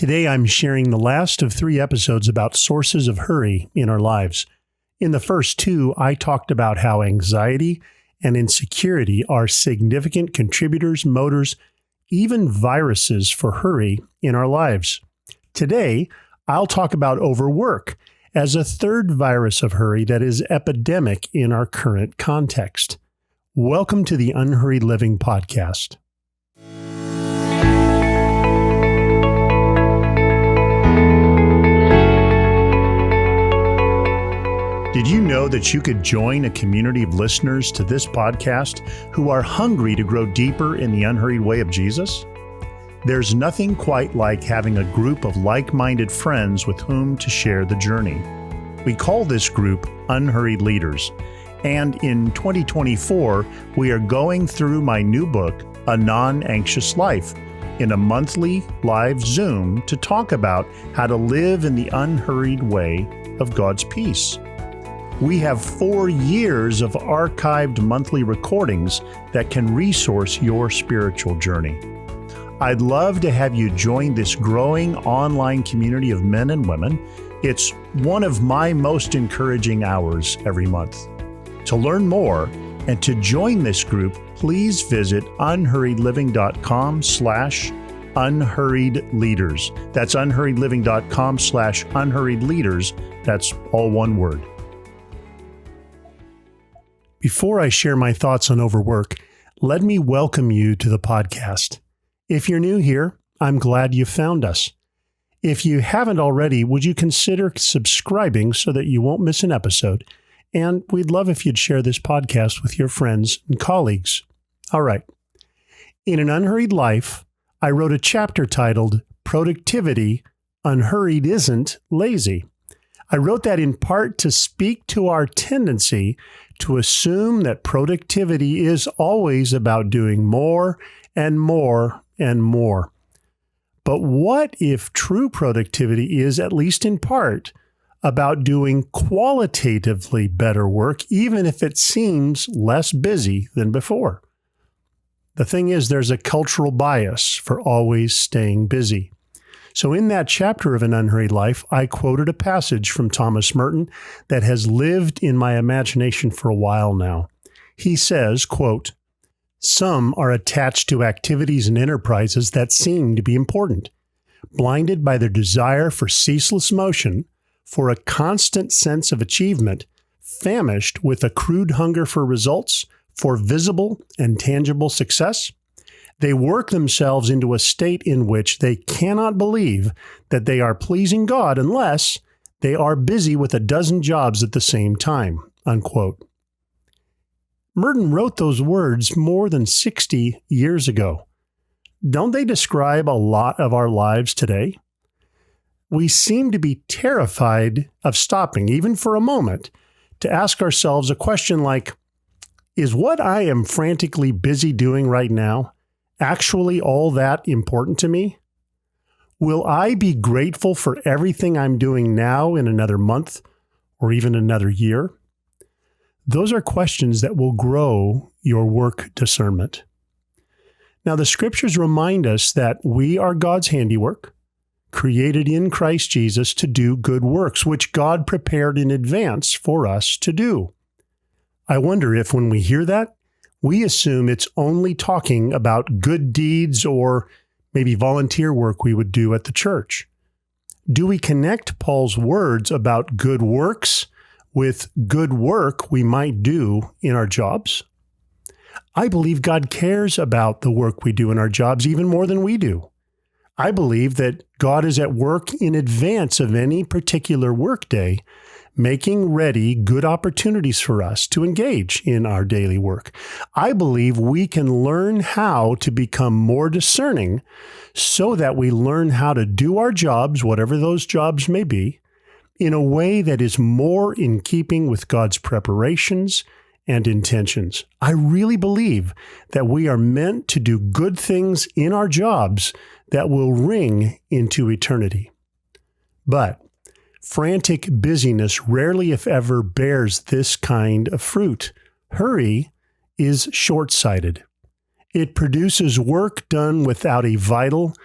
Today, I'm sharing the last of 3 episodes about sources of hurry in our lives. In the first 2, I talked about how anxiety and insecurity are significant contributors, motors, even viruses for hurry in our lives. Today, I'll talk about overwork as a third virus of hurry that is epidemic in our current context. Welcome to the Unhurried Living Podcast. Did you know that you could join a community of listeners to this podcast who are hungry to grow deeper in the unhurried way of Jesus? There's nothing quite like having a group of like-minded friends with whom to share the journey. We call this group Unhurried Leaders, and in 2024, we are going through my new book, A Non-Anxious Life, in a monthly live Zoom to talk about how to live in the unhurried way of God's peace. We have 4 years of archived monthly recordings that can resource your spiritual journey. I'd love to have you join this growing online community of men and women. It's one of my most encouraging hours every month. To learn more and to join this group, please visit unhurriedliving.com/unhurriedleaders. That's unhurriedliving.com/unhurriedleaders. That's all one word. Before I share my thoughts on overwork, let me welcome you to the podcast. If you're new here, I'm glad you found us. If you haven't already, would you consider subscribing so that you won't miss an episode? And we'd love if you'd share this podcast with your friends and colleagues. All right. In An Unhurried Life, I wrote a chapter titled Productivity, Unhurried Isn't Lazy. I wrote that in part to speak to our tendency to assume that productivity is always about doing more and more and more. But what if true productivity is, at least in part, about doing qualitatively better work, even if it seems less busy than before? The thing is, there's a cultural bias for always staying busy. So in that chapter of An Unhurried Life, I quoted a passage from Thomas Merton that has lived in my imagination for a while now. He says, quote, "Some are attached to activities and enterprises that seem to be important, blinded by their desire for ceaseless motion, for a constant sense of achievement, famished with a crude hunger for results, for visible and tangible success. They work themselves into a state in which they cannot believe that they are pleasing God unless they are busy with a dozen jobs at the same time," unquote. Merton wrote those words more than 60 years ago. Don't they describe a lot of our lives today? We seem to be terrified of stopping, even for a moment, to ask ourselves a question like, is what I am frantically busy doing right now actually all that important to me? Will I be grateful for everything I'm doing now in another month or even another year? Those are questions that will grow your work discernment. Now, the scriptures remind us that we are God's handiwork, created in Christ Jesus to do good works, which God prepared in advance for us to do. I wonder if when we hear that, we assume it's only talking about good deeds or maybe volunteer work we would do at the church. Do we connect Paul's words about good works with good work we might do in our jobs? I believe God cares about the work we do in our jobs even more than we do. I believe that God is at work in advance of any particular workday, making ready good opportunities for us to engage in our daily work. I believe we can learn how to become more discerning so that we learn how to do our jobs, whatever those jobs may be, in a way that is more in keeping with God's preparations and intentions. I really believe that we are meant to do good things in our jobs that will ring into eternity. But frantic busyness rarely, if ever, bears this kind of fruit. Hurry is short-sighted. It produces work done without a vital,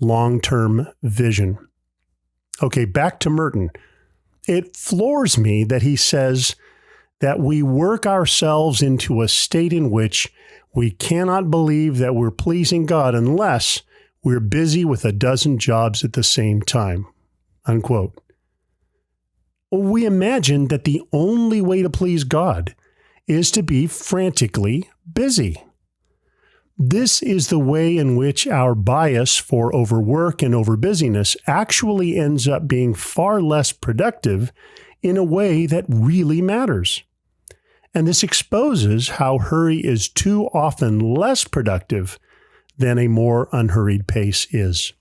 long-term vision. Okay, back to Merton. It floors me that he says that we work ourselves into a state in which we cannot believe that we're pleasing God unless we're busy with a dozen jobs at the same time, unquote. We imagine that the only way to please God is to be frantically busy. This is the way in which our bias for overwork and overbusyness actually ends up being far less productive in a way that really matters. And this exposes how hurry is too often less productive than a more unhurried pace is.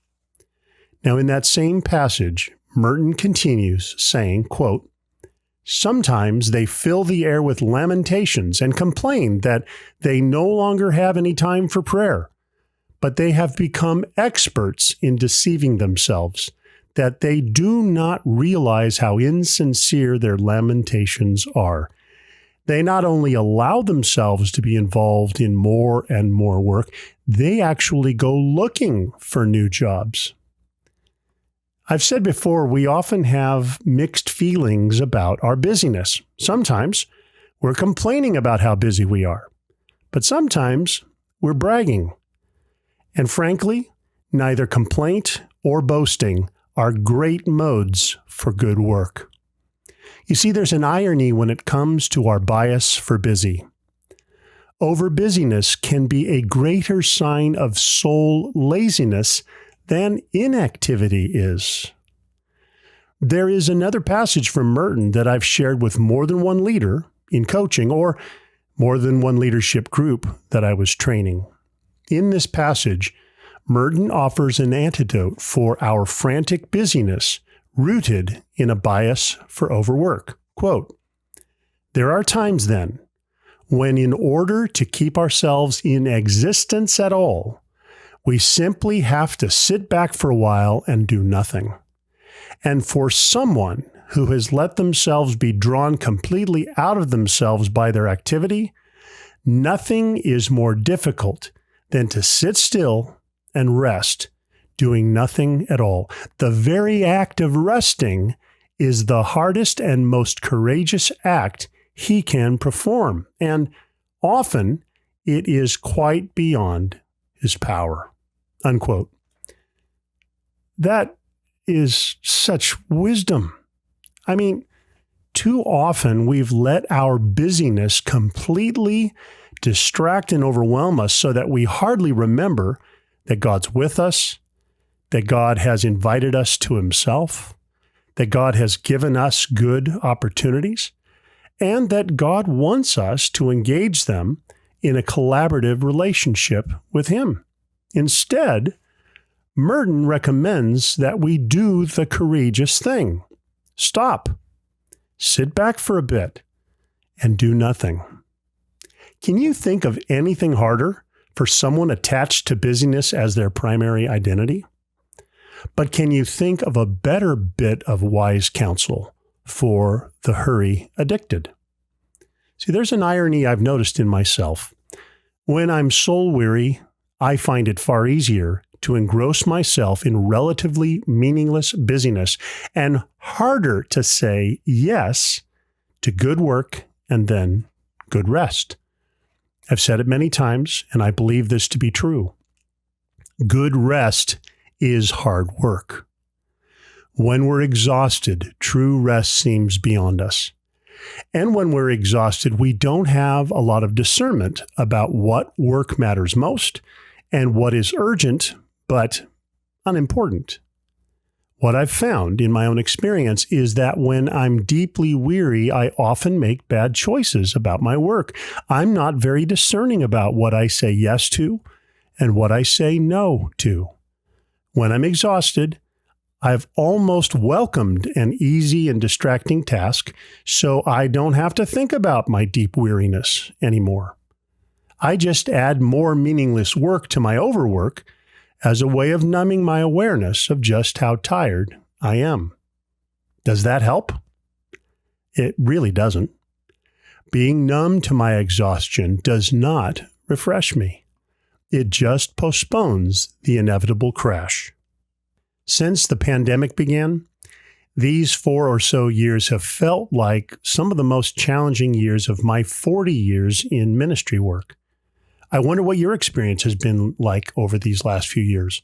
Now, in that same passage, Merton continues saying, quote, "Sometimes they fill the air with lamentations and complain that they no longer have any time for prayer, but they have become experts in deceiving themselves, that they do not realize how insincere their lamentations are. They not only allow themselves to be involved in more and more work, they actually go looking for new jobs." I've said before, we often have mixed feelings about our busyness. Sometimes we're complaining about how busy we are, but sometimes we're bragging. And frankly, neither complaint or boasting are great modes for good work. You see, there's an irony when it comes to our bias for busy. Overbusyness can be a greater sign of soul laziness than inactivity is. There is another passage from Merton that I've shared with more than one leader in coaching or more than one leadership group that I was training. In this passage, Merton offers an antidote for our frantic busyness rooted in a bias for overwork. Quote, "There are times then when in order to keep ourselves in existence at all, we simply have to sit back for a while and do nothing. And for someone who has let themselves be drawn completely out of themselves by their activity, nothing is more difficult than to sit still and rest, doing nothing at all. The very act of resting is the hardest and most courageous act he can perform, and often it is quite beyond his power." Unquote. That is such wisdom. I mean, too often we've let our busyness completely distract and overwhelm us so that we hardly remember that God's with us, that God has invited us to himself, that God has given us good opportunities, and that God wants us to engage them in a collaborative relationship with him. Instead, Merton recommends that we do the courageous thing. Stop, sit back for a bit, and do nothing. Can you think of anything harder for someone attached to busyness as their primary identity? But can you think of a better bit of wise counsel for the hurry addicted? See, there's an irony I've noticed in myself. When I'm soul weary, I find it far easier to engross myself in relatively meaningless busyness and harder to say yes to good work and then good rest. I've said it many times, and I believe this to be true. Good rest is hard work. When we're exhausted, true rest seems beyond us. And when we're exhausted, we don't have a lot of discernment about what work matters most and what is urgent but unimportant. What I've found in my own experience is that when I'm deeply weary, I often make bad choices about my work. I'm not very discerning about what I say yes to and what I say no to. When I'm exhausted, I've almost welcomed an easy and distracting task, so I don't have to think about my deep weariness anymore. I just add more meaningless work to my overwork as a way of numbing my awareness of just how tired I am. Does that help? It really doesn't. Being numb to my exhaustion does not refresh me. It just postpones the inevitable crash. Since the pandemic began, these 4 or so years have felt like some of the most challenging years of my 40 years in ministry work. I wonder what your experience has been like over these last few years.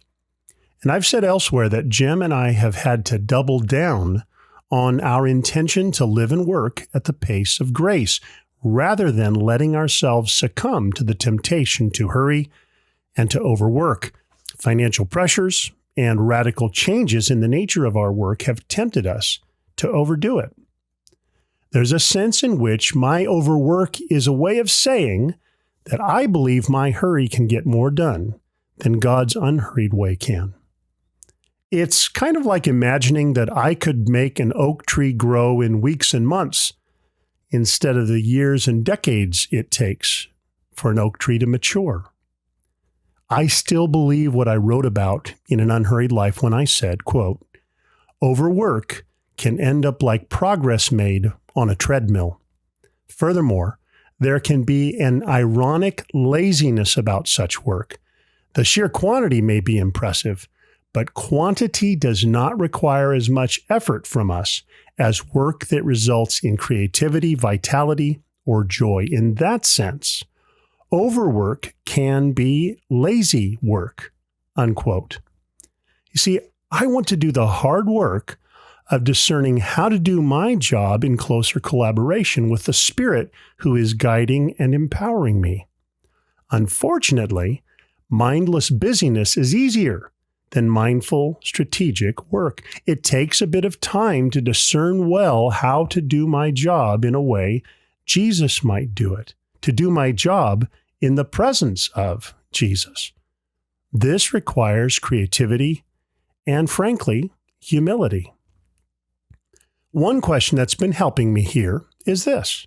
And I've said elsewhere that Jim and I have had to double down on our intention to live and work at the pace of grace, rather than letting ourselves succumb to the temptation to hurry and to overwork. Financial pressures and radical changes in the nature of our work have tempted us to overdo it. There's a sense in which my overwork is a way of saying that I believe my hurry can get more done than God's unhurried way can. It's kind of like imagining that I could make an oak tree grow in weeks and months instead of the years and decades it takes for an oak tree to mature. I still believe what I wrote about in An Unhurried Life when I said, quote, "Overwork can end up like progress made on a treadmill. Furthermore, there can be an ironic laziness about such work. The sheer quantity may be impressive, but quantity does not require as much effort from us as work that results in creativity, vitality, or joy. In that sense, overwork can be lazy work," unquote. You see, I want to do the hard work of discerning how to do my job in closer collaboration with the Spirit who is guiding and empowering me. Unfortunately, mindless busyness is easier than mindful, strategic work. It takes a bit of time to discern well how to do my job in a way Jesus might do it, to do my job in the presence of Jesus. This requires creativity and, frankly, humility. One question that's been helping me here is this: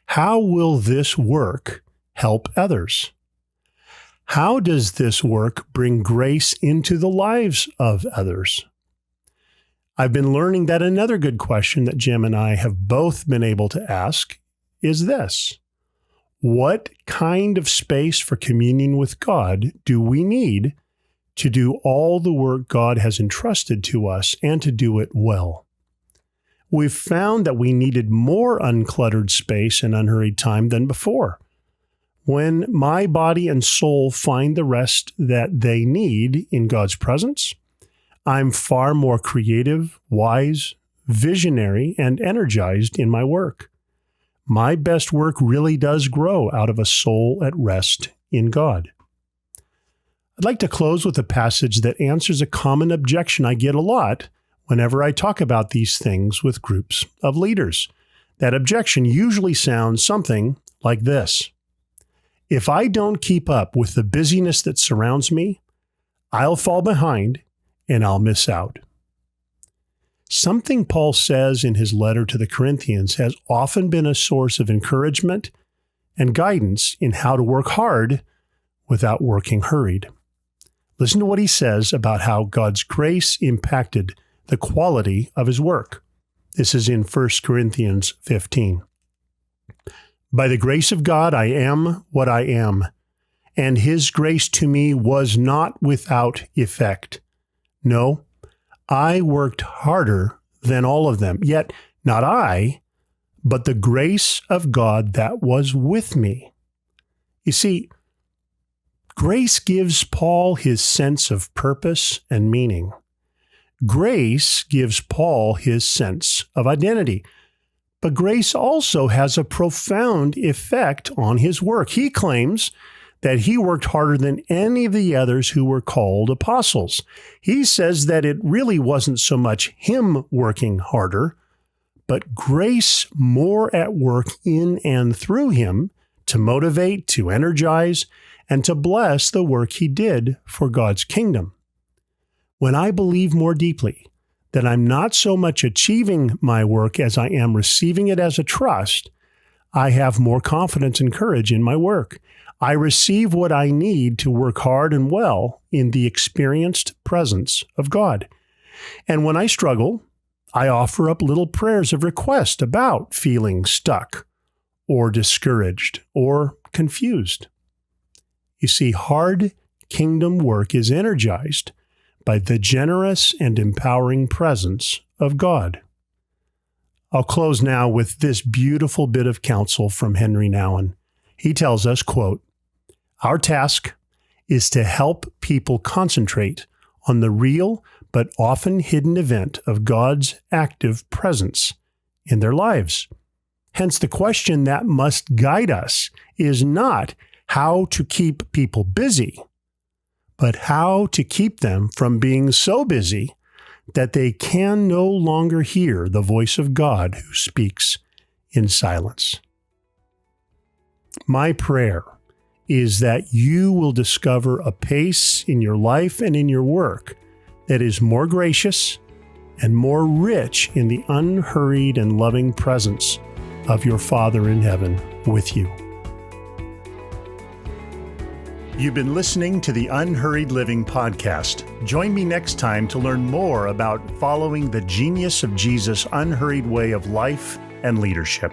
how will this work help others? How does this work bring grace into the lives of others? I've been learning that another good question that Jim and I have both been able to ask is this: what kind of space for communion with God do we need to do all the work God has entrusted to us and to do it well? We've found that we needed more uncluttered space and unhurried time than before. When my body and soul find the rest that they need in God's presence, I'm far more creative, wise, visionary, and energized in my work. My best work really does grow out of a soul at rest in God. I'd like to close with a passage that answers a common objection I get a lot whenever I talk about these things with groups of leaders. That objection usually sounds something like this: if I don't keep up with the busyness that surrounds me, I'll fall behind and I'll miss out. Something Paul says in his letter to the Corinthians has often been a source of encouragement and guidance in how to work hard without working hurried. Listen to what he says about how God's grace impacted the quality of his work. This is in 1 Corinthians 15. "By the grace of God, I am what I am, and his grace to me was not without effect. No, I worked harder than all of them, yet not I, but the grace of God that was with me." You see, grace gives Paul his sense of purpose and meaning. Grace gives Paul his sense of identity. But grace also has a profound effect on his work. He claims that he worked harder than any of the others who were called apostles. He says that it really wasn't so much him working harder, but grace more at work in and through him to motivate, to energize, and to bless the work he did for God's kingdom. When I believe more deeply that I'm not so much achieving my work as I am receiving it as a trust, I have more confidence and courage in my work. I receive what I need to work hard and well in the experienced presence of God. And when I struggle, I offer up little prayers of request about feeling stuck or discouraged or confused. You see, hard kingdom work is energized by the generous and empowering presence of God. I'll close now with this beautiful bit of counsel from Henry Nouwen. He tells us, quote, "Our task is to help people concentrate on the real but often hidden event of God's active presence in their lives. Hence, the question that must guide us is not how to keep people busy, but how to keep them from being so busy that they can no longer hear the voice of God who speaks in silence." My prayer is that you will discover a pace in your life and in your work that is more gracious and more rich in the unhurried and loving presence of your Father in heaven with you. You've been listening to the Unhurried Living Podcast. Join me next time to learn more about following the genius of Jesus' unhurried way of life and leadership.